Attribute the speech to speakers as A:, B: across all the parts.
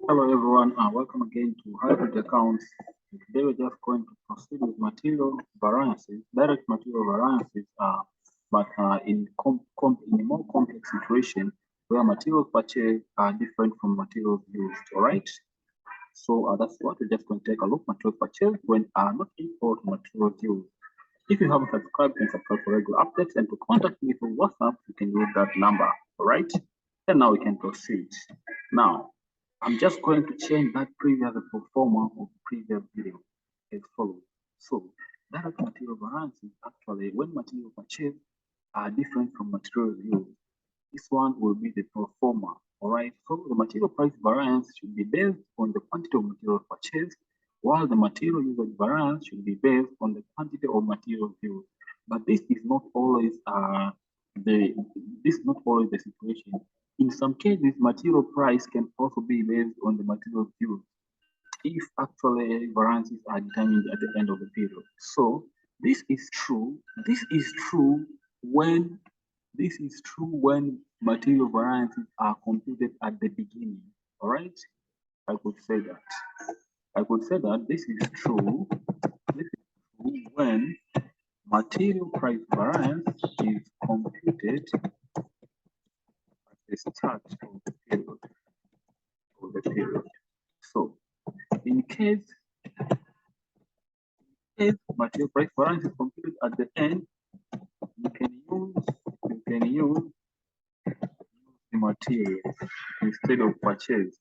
A: Hello everyone, welcome again to Hybrid Accounts. Today we're just going to proceed with material variances, direct material variances, but in a more complex situation where materials purchased are different from materials used. All right. So that's what we're just going to take a look. Materials purchased when are not equal to materials used. If you haven't subscribed, you can subscribe for regular updates, and to contact me through WhatsApp, you can use that number. All right. And now we can proceed. Now, I'm just going to change that previous performer of previous video as follows. So, direct material variance is actually when material purchased are different from materials used. This one will be the performer. All right. So the material price variance should be based on the quantity of material purchased, while the material usage variance should be based on the quantity of materials used. But this is not always the situation. In some cases, material price can also be based on the materials used if actually variances are determined at the end of the period. So this is true. When this is true when material variances are computed at the beginning. All right, I could say that. This is true. This is true when material price variance is computed at the start of the period. So, in case material price variance is computed at the end, you can use the material instead of purchase.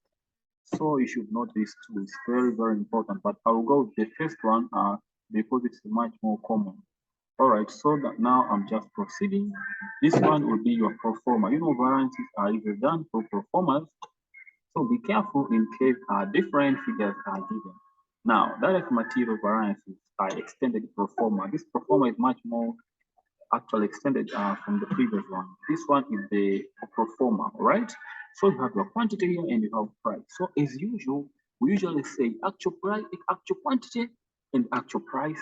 A: So you should note these two. It's very, very important. But I will go with the first one because it's much more common. All right, so that now I'm just proceeding. This one will be your pro forma. You know, variances are either done for pro formas. So be careful in case different figures are given. Now, direct material variances are extended pro forma. This pro forma is much more actually extended from the previous one. This one is the pro forma, right? So you have your quantity here and you have price. So as usual, we usually say actual price, actual quantity, and actual price.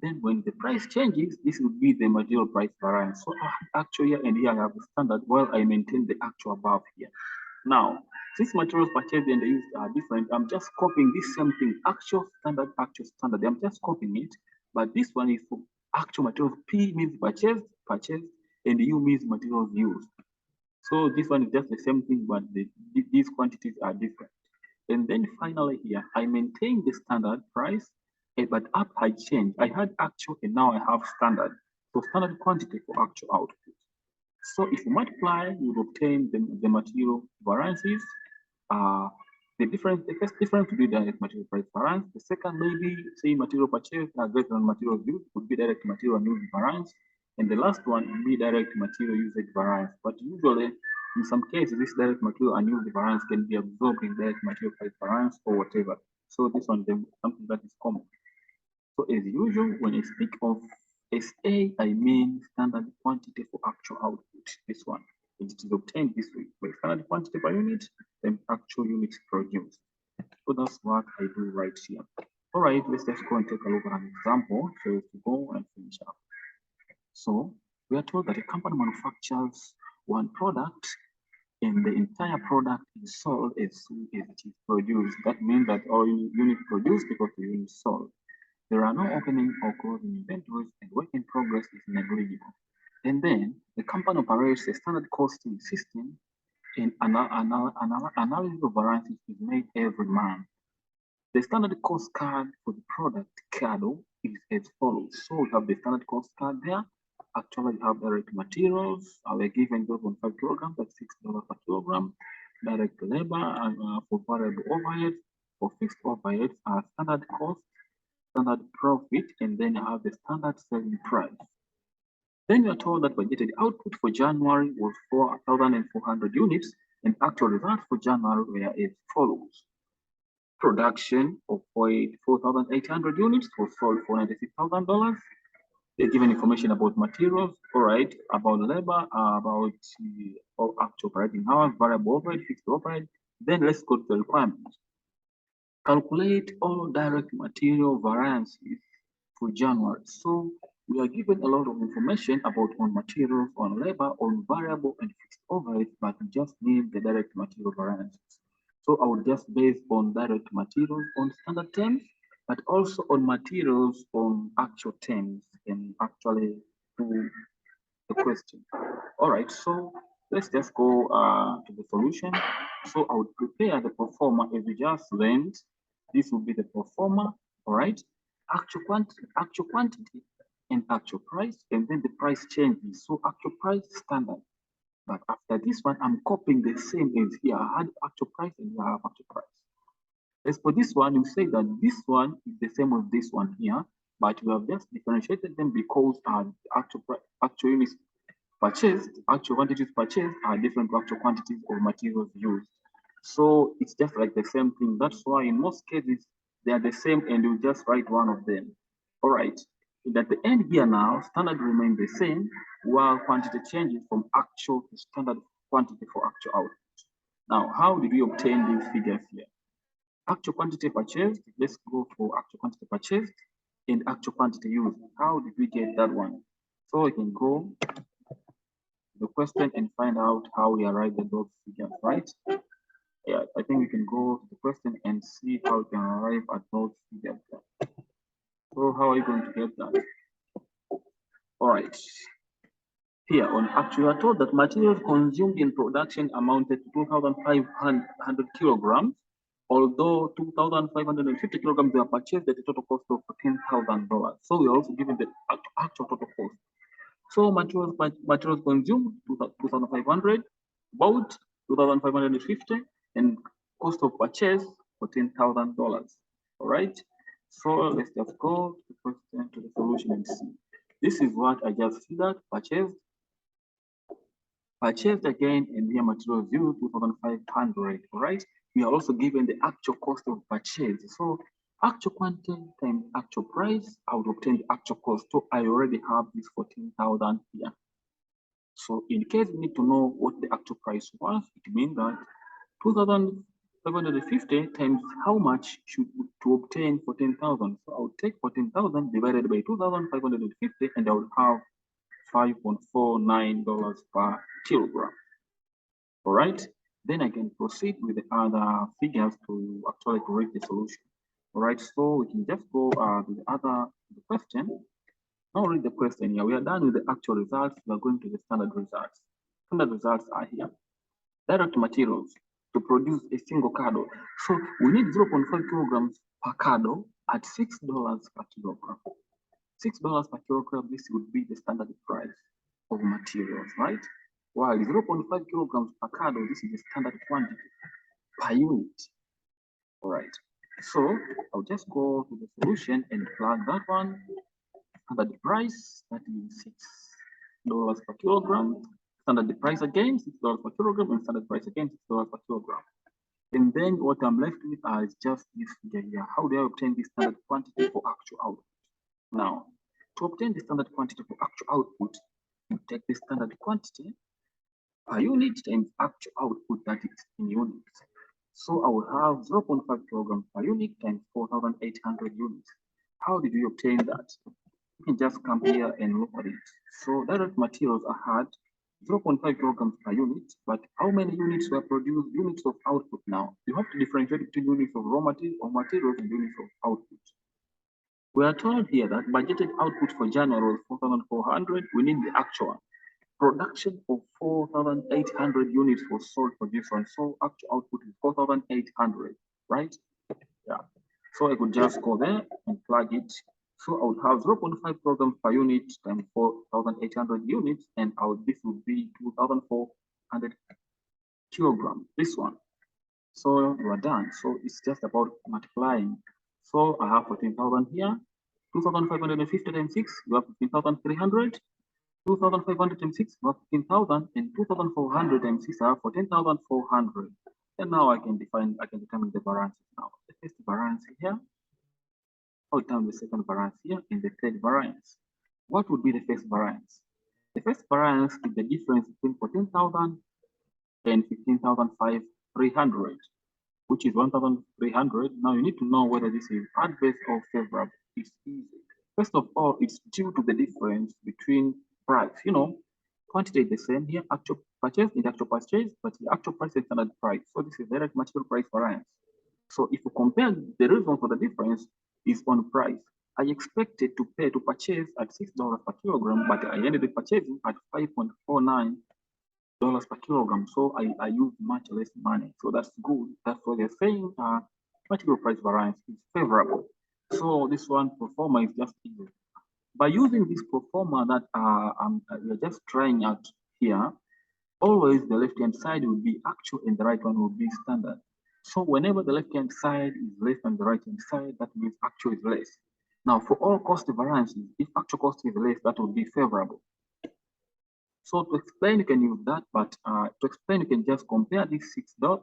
A: Then when the price changes, this will be the material price variance. So actual here and here I have the standard while I maintain the actual above here. Now, since materials purchased and used are different, I'm just copying this same thing, actual standard. I'm just copying it, but this one is for actual materials. P means purchased, and U means materials used. So this one is just the same thing, but these quantities are different. And then finally here, I maintain the standard price, but up I change. I had actual and now I have standard. So standard quantity for actual output. So if you multiply, you obtain the material variances. The first difference would be direct material price variance. The second, maybe say material purchased are greater than material used, would be direct material and usage variance. And the last one would be direct material usage variance. But usually, in some cases, this direct material and usage variance can be absorbed in direct material price variance or whatever. So this one is something that is common. So as usual, when I speak of SA, I mean standard quantity for actual output. This one, it is obtained this way by standard quantity per unit, then actual units produced. So that's what I do right here. All right, let's just go and take a look at an example so to go and finish up. So we are told that a company manufactures one product and the entire product is sold as soon as it is produced. That means that all units produced because the unit sold. There are no opening or closing inventories and work in progress is negligible. And then the company operates a standard costing system and analysis of variances is made every month. The standard cost card for the product card is as follows. So we have the standard cost card there. Actually, we have direct materials. We're given 0.5 kilograms at $6 per kilogram. Direct labor for variable overhead. For fixed overheads, standard cost, standard profit, and then you have the standard selling price. Then you're told that budgeted output for January was 4,400 units, and actual results for January were as follows. Production of 4,800 units was sold for $96,000. They're given information about materials, all right, about labor, about actual operating hours, variable overhead, fixed overhead. Then let's go to the requirements. Calculate all direct material variances for January. So we are given a lot of information about on materials, on labor, on variable and fixed overhead, but we just need the direct material variances. So I would just base on direct materials on standard terms, but also on materials on actual terms and actually do the question. All right, so let's just go to the solution. So I would prepare the performer as we just learned. This will be the performer, all right? Actual quantity and actual price, and then the price changes. So actual price standard. But after this one, I'm copying the same as here. I had actual price and here I have actual price. As for this one, you say that this one is the same as this one here, but we have just differentiated them because actual units purchased, actual quantities purchased are different to actual quantities of materials used. So it's just like the same thing. That's why in most cases, they are the same and you just write one of them. All right. And at the end here now, standard remains the same, while quantity changes from actual to standard quantity for actual output. Now, how did we obtain these figures here? Actual quantity purchased, let's go for actual quantity purchased and actual quantity used. How did we get that one? So we can go the question and find out how we arrive at those figures, right? Yeah, I think we can go to the question and see how we can arrive at those figures. So how are you going to get that? All right. Here on actual, we are told that materials consumed in production amounted to 2,500 kilograms, although 2,550 kilograms were purchased at a total cost of $10,000. So we are also given the actual total cost. So materials consumed 2,500, bought 2,550, and cost of purchase $14,000. All right. So let's just go to the question to the solution and see. This is what I just figured. Purchased again, and here materials used 2,500. All right. We are also given the actual cost of purchase. So actual quantity times actual price, I would obtain the actual cost. So I already have this 14,000 here. So in case we need to know what the actual price was, it means that 2,550 times how much should to obtain 14,000. So I would take 14,000 divided by 2,550 and I would have $5.49 per kilogram. All right. Then I can proceed with the other figures to actually correct the solution. All right. So we can just go to the question. Now read the question here. We are done with the actual results. We are going to the standard results. Standard results are here. Direct materials to produce a single cardle. So we need 0.5 kilograms per cardle at $6 per kilogram. $6 per kilogram, this would be the standard price of materials, right? While 0.5 kilograms per cardle, this is the standard quantity per unit. All right. So I'll just go to the solution and plug that one. Standard price, that is $6 per kilogram. Standard price again, $6 per kilogram, and standard price again, $6 per kilogram. And then what I'm left with is just this figure here. How do I obtain the standard quantity for actual output? Now, to obtain the standard quantity for actual output, you take the standard quantity per unit times actual output, that is in units. So I will have 0.5 kilograms per unit times 4,800 units. How did we obtain that? You can just come here and look at it. So direct materials are had 0.5 kilograms per unit, but how many units were produced? Units of output now. You have to differentiate between units of raw material or materials and units of output. We are told here that budgeted output for January was 4,400. We need the actual. Production of 4,800 units was sold for this one. So actual output is 4,800, right? Yeah. So I could just go there and plug it. So I would have 0.5 kilograms per unit times 4,800 units, and this would be 2,400 kilograms. This one. So you are done. So it's just about multiplying. So I have 14,000 here. 2,550 times 6, you have 15,300. 2,500 times 6, you have 15,000. And 2,400 times 6, I have 14,400. And now I can determine the variances now. The first variance here. I'll determine the second variance here and the third variance. What would be the first variance? The first variance is the difference between 14,000 and 15,300, which is 1,300. Now you need to know whether this is adverse or favorable. It's easy. First of all, it's due to the difference between price. You know, Quantity is the same here, actual purchase and actual purchase, but the actual price is standard price. So this is direct material price variance. So if you compare, the reason for the difference is on price. I expected to purchase at $6 per kilogram, but I ended up purchasing at $5.49 per kilogram. So I used much less money. So that's good. That's what they're saying. Material price variance is favorable. So this one pro forma is just easy. By using this pro forma that we're just trying out here, always the left-hand side will be actual and the right one will be standard. So whenever the left-hand side is less than the right-hand side, that means actual is less. Now, for all cost variances, if actual cost is less, that would be favorable. So to explain, you can use that, but to explain, you can just compare this $6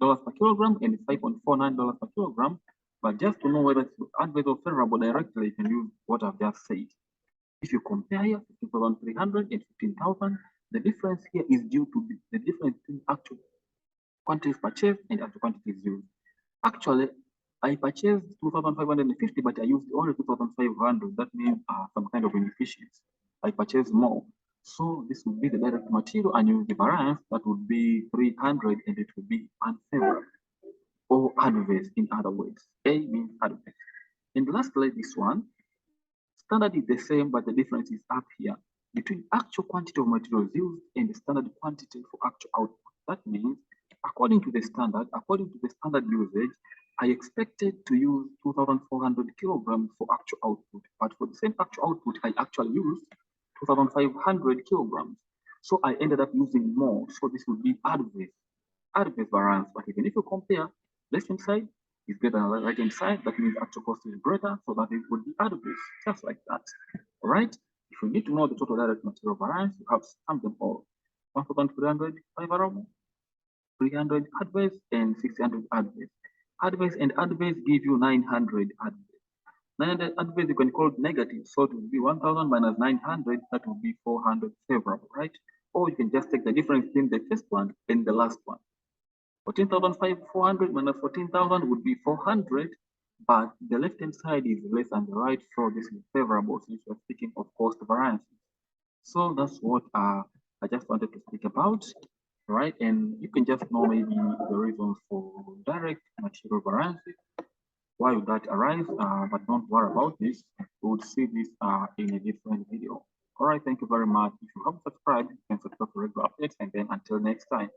A: per kilogram and $5.49 per kilogram. But just to know whether it's adverse or favorable directly, you can use what I've just said. If you compare here 15,300 and 15,000, the difference here is due to the difference between actual quantities purchased and actual quantities used. Actually, I purchased 2,550, but I used only 2,500. That means some kind of inefficiency. I purchased more. So this would be the direct material and use the variance, that would be 300, and it would be unfavorable or adverse in other words. A means adverse. And lastly, this one, standard is the same, but the difference is up here between actual quantity of materials used and the standard quantity for actual output. That means, according to the standard usage, I expected to use 2,400 kilograms for actual output, but for the same actual output, I actually used 2,500 kilograms. So I ended up using more. So this would be adverse variance. But even if you compare, left-hand side is greater than right-hand side, that means actual cost is greater, so that it would be adverse, just like that. All right. If you need to know the total direct material variance, you have to sum them all. 1,300 favorable, 300 adverse, and 600 adverse. Adverse and adverse give you 900 adverse. 900 adverse you can call it negative, so it will be 1,000 minus 900, that will be 400 favorable, right? Or you can just take the difference between the first one and the last one. 14,400 minus 14,000 would be 400, but the left-hand side is less than the right, so this is favorable since we're speaking of cost variances. So that's what I just wanted to speak about, right? And you can just know maybe the reasons for direct material variances, why would that arise, but don't worry about this. We would see this in a different video. All right, thank you very much. If you haven't subscribed, you can subscribe for regular updates, and then until next time.